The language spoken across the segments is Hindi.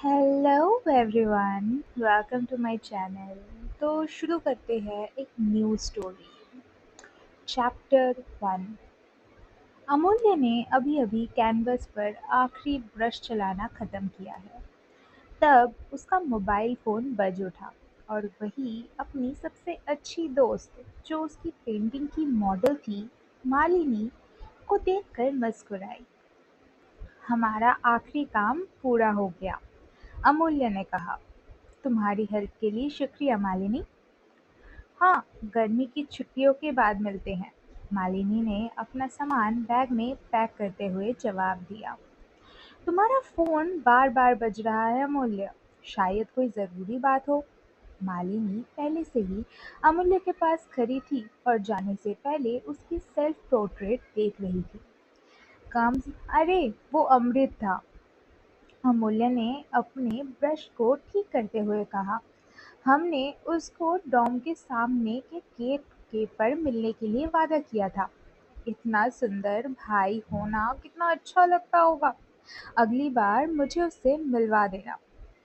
Hello everyone, welcome to my channel. तो शुरू करते हैं एक न्यू स्टोरी। चैप्टर 1। अमूल्य ने अभी-अभी कैनवस पर आखिरी ब्रश चलाना खत्म किया है। तब उसका मोबाइल फ़ोन बज उठा और वही अपनी सबसे अच्छी दोस्त, जो उसकी पेंटिंग की मॉडल थी, मालिनी, को देखकर मुस्कुराई। हमारा आखिरी काम पूरा हो गया, अमूल्य ने कहा। तुम्हारी हेल्प के लिए शुक्रिया मालिनी। हाँ, गर्मी की छुट्टियों के बाद मिलते हैं, मालिनी ने अपना सामान बैग में पैक करते हुए जवाब दिया। तुम्हारा फोन बार बार बज रहा है अमूल्य, शायद कोई जरूरी बात हो। मालिनी पहले से ही अमूल्य के पास खड़ी थी और जाने से पहले उसकी सेल्फ पोर्ट्रेट देख रही थी। कम अरे वो अमृत था, अमूल्य ने अपने ब्रश को ठीक करते हुए कहा। हमने उसको डॉम के सामने के गेट के पर मिलने के लिए वादा किया था। इतना सुंदर भाई होना कितना अच्छा लगता होगा। अगली बार मुझे उससे मिलवा देना।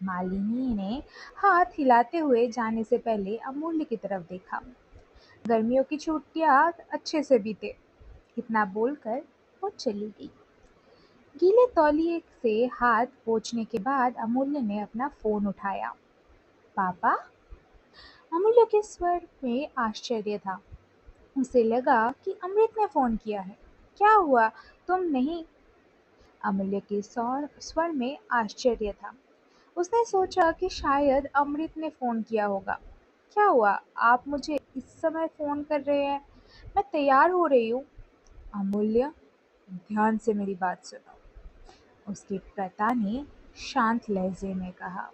मालिनी ने हाथ हिलाते हुए जाने से पहले अमूल्य की तरफ देखा। गर्मियों की छुट्टियां अच्छे से बीते, इतना बोलकर वो चली गई। गीले तौलिए से हाथ पोंछने के बाद अमूल्य ने अपना फोन उठाया। पापा? अमूल्य के स्वर में आश्चर्य था। उसे लगा कि अमृत ने फ़ोन किया है। क्या हुआ? तुम नहीं? अमूल्य के स्वर में आश्चर्य था। उसने सोचा कि शायद अमृत ने फ़ोन किया होगा। क्या हुआ? आप मुझे इस समय फ़ोन कर रहे हैं? मैं तैयार हो रही हूँ। अमूल्य, ध्यान से मेरी बात सुनो, उसके पिता ने शांत लहजे में कहा।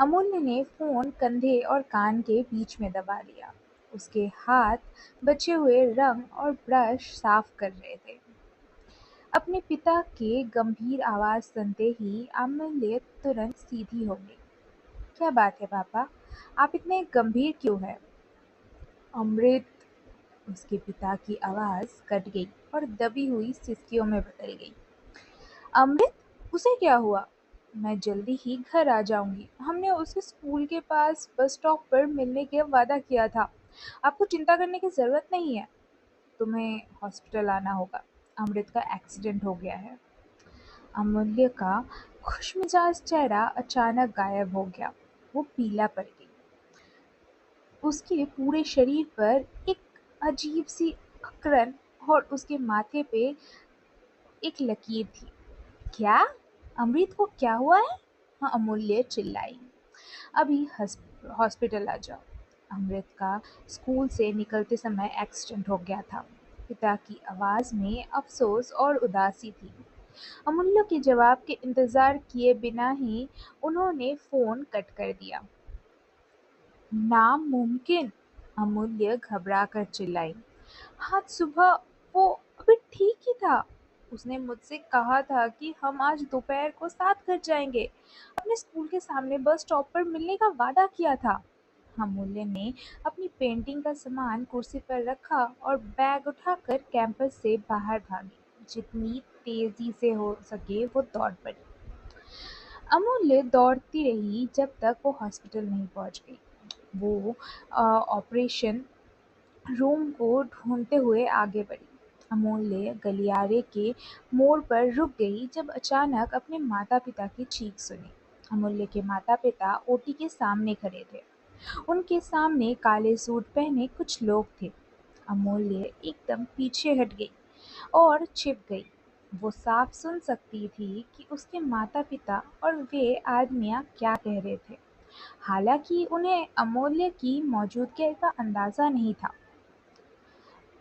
अमूल्य ने फ़ोन कंधे और कान के बीच में दबा लिया। उसके हाथ बचे हुए रंग और ब्रश साफ कर रहे थे। अपने पिता के गंभीर आवाज़ सुनते ही अमूल्य तुरंत सीधी हो गई। क्या बात है पापा? आप इतने गंभीर क्यों हैं? अमृत, उसके पिता की आवाज़ कट गई और दबी हुई सिसकियों में बदल गई। अमृत, उसे क्या हुआ? मैं जल्दी ही घर आ जाऊंगी। हमने उसे स्कूल के पास बस स्टॉप पर मिलने का वादा किया था। आपको चिंता करने की ज़रूरत नहीं है। तुम्हें हॉस्पिटल आना होगा। अमृत का एक्सीडेंट हो गया है। अमूल्य का खुशमिजाज चेहरा अचानक गायब हो गया। वो पीला पड़ गई। उसके पूरे शरीर पर एक अजीब सी अकड़न और उसके माथे पे एक लकीर थी। क्या? अमृत को क्या हुआ है? हाँ, अमूल्य चिल्लाई। अभी हॉस्पिटल आ जाओ। अमृत का स्कूल से निकलते समय एक्सीडेंट हो गया था। पिता की आवाज़ में अफसोस और उदासी थी। अमूल्य के जवाब के इंतज़ार किए बिना ही उन्होंने फ़ोन कट कर दिया। नामुमकिन! अमूल्य घबराकर चिल्लाई। आज सुबह वो अभी ठीक ही था। उसने मुझसे कहा था कि हम आज दोपहर को साथ घर जाएंगे। अपने स्कूल के सामने बस स्टॉप पर मिलने का वादा किया था। अमूल्य ने अपनी पेंटिंग का सामान कुर्सी पर रखा और बैग उठाकर कैंपस से बाहर भागी। जितनी तेजी से हो सके वो दौड़ पड़ी। अमूल्य दौड़ती रही जब तक वो हॉस्पिटल नहीं पहुंच गई। वो ऑपरेशन रूम को ढूंढते हुए आगे बढ़ी। अमूल्य गलियारे के मोड़ पर रुक गई जब अचानक अपने माता-पिता की चीख सुनी। अमूल्य के माता-पिता ओटी के सामने खड़े थे। उनके सामने काले सूट पहने कुछ लोग थे। अमूल्य एकदम पीछे हट गई और छिप गई। वो साफ सुन सकती थी कि उसके माता-पिता और वे आदमियाँ क्या कह रहे थे। हालांकि उन्हें अमूल्य की मौजूदगी का अंदाज़ा नहीं था।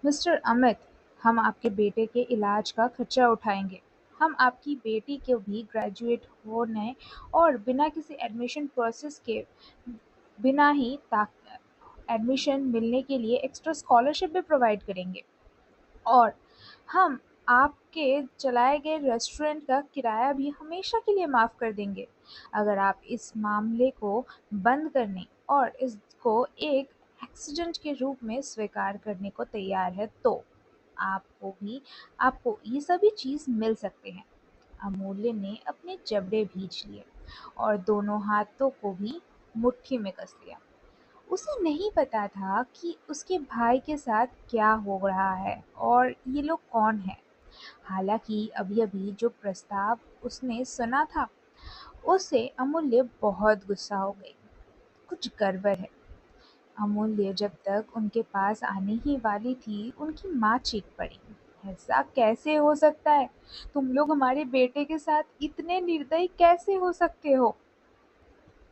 मिस्टर अमित, हम आपके बेटे के इलाज का खर्चा उठाएंगे। हम आपकी बेटी को भी ग्रेजुएट होने और बिना किसी एडमिशन प्रोसेस के बिना ही एडमिशन मिलने के लिए एक्स्ट्रा स्कॉलरशिप भी प्रोवाइड करेंगे। और हम आपके चलाए गए रेस्टोरेंट का किराया भी हमेशा के लिए माफ़ कर देंगे, अगर आप इस मामले को बंद करने और इसको एक एक्सीडेंट के रूप में स्वीकार करने को तैयार है तो। आपको ये सभी चीज़ मिल सकते हैं। अमूल्य ने अपने जबड़े भींच लिए। और दोनों हाथों को भी मुट्ठी में कस लिया। उसे नहीं पता था कि उसके भाई के साथ क्या हो रहा है और ये लोग कौन हैं। हालांकि अभी-अभी जो प्रस्ताव उसने सुना था, उससे अमूल्य बहुत गुस्सा हो गई। कुछ गड़बड़ है। अमूल्य जब तक उनके पास आने ही वाली थी, उनकी माँ चीख पड़ी, ऐसा कैसे हो सकता है? तुम लोग हमारे बेटे के साथ इतने निर्दयी कैसे हो सकते हो?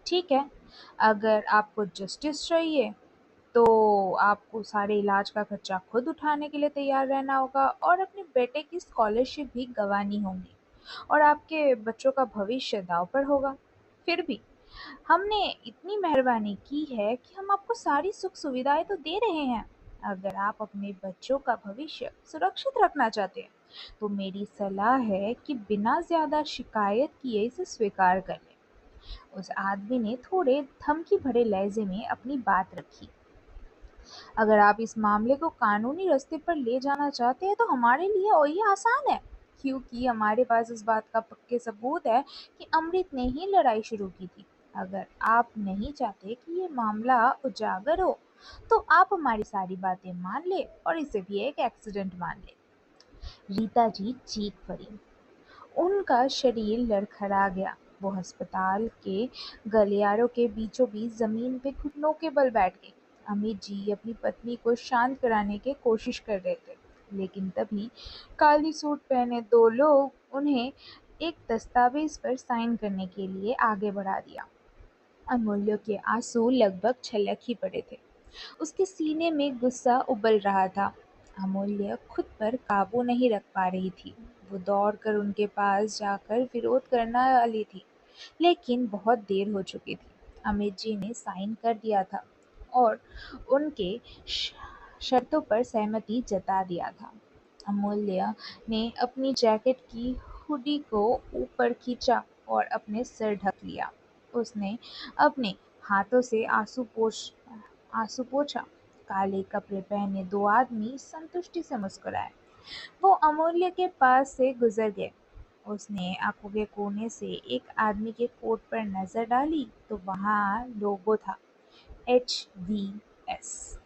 ठीक है, अगर आपको जस्टिस चाहिए तो आपको सारे इलाज का खर्चा खुद उठाने के लिए तैयार रहना होगा और अपने बेटे की स्कॉलरशिप भी गंवानी होगी और आपके बच्चों का भविष्य दांव पर होगा। फिर भी हमने इतनी मेहरबानी की है कि हम आपको सारी सुख सुविधाएं तो दे रहे हैं। अगर आप अपने बच्चों का भविष्य सुरक्षित रखना चाहते हैं, तो मेरी सलाह है कि बिना ज्यादा शिकायत किए इसे स्वीकार कर लें। उस आदमी ने थोड़े धमकी भरे लहजे में अपनी बात रखी। अगर आप इस मामले को कानूनी रास्ते पर ले जाना चाहते हैं तो हमारे लिए और ये आसान है, क्योंकि हमारे पास इस बात का पक्के सबूत है कि अमृत ने ही लड़ाई शुरू की थी। अगर आप नहीं चाहते कि ये मामला उजागर हो, तो आप हमारी सारी बातें मान ले और इसे भी एक एक्सीडेंट मान ले। रीता जी चीख पड़ी। उनका शरीर लड़खड़ा गया। वो अस्पताल के गलियारों के बीचों-बीच ज़मीन पे घुटनों के बल बैठ गईं। अमित जी अपनी पत्नी को शांत कराने की कोशिश कर रहे थे, लेकिन तभी काली सूट पहने दो लोग उन्हें एक दस्तावेज पर साइन करने के लिए आगे बढ़ा दिया। अमूल्य के आंसू लगभग छलक ही पड़े थे। उसके सीने में गुस्सा उबल रहा था। अमूल्य खुद पर काबू नहीं रख पा रही थी। वो दौड़कर उनके पास जाकर विरोध करने वाली थी, लेकिन बहुत देर हो चुकी थी। अमित जी ने साइन कर दिया था और उनके श- शर्तों पर सहमति जता दिया था। अमूल्य ने अपनी जैकेट की हुडी को ऊपर खींचा और अपने सिर ढक लिया। उसने अपने हाथों से आंसू पोंछा। काले कपड़े पहने दो आदमी संतुष्टि से मुस्कुराए। वो अमूल्य के पास से गुजर गए। उसने आंखों के कोने से एक आदमी के कोट पर नजर डाली तो वहां लोगो था, HVS।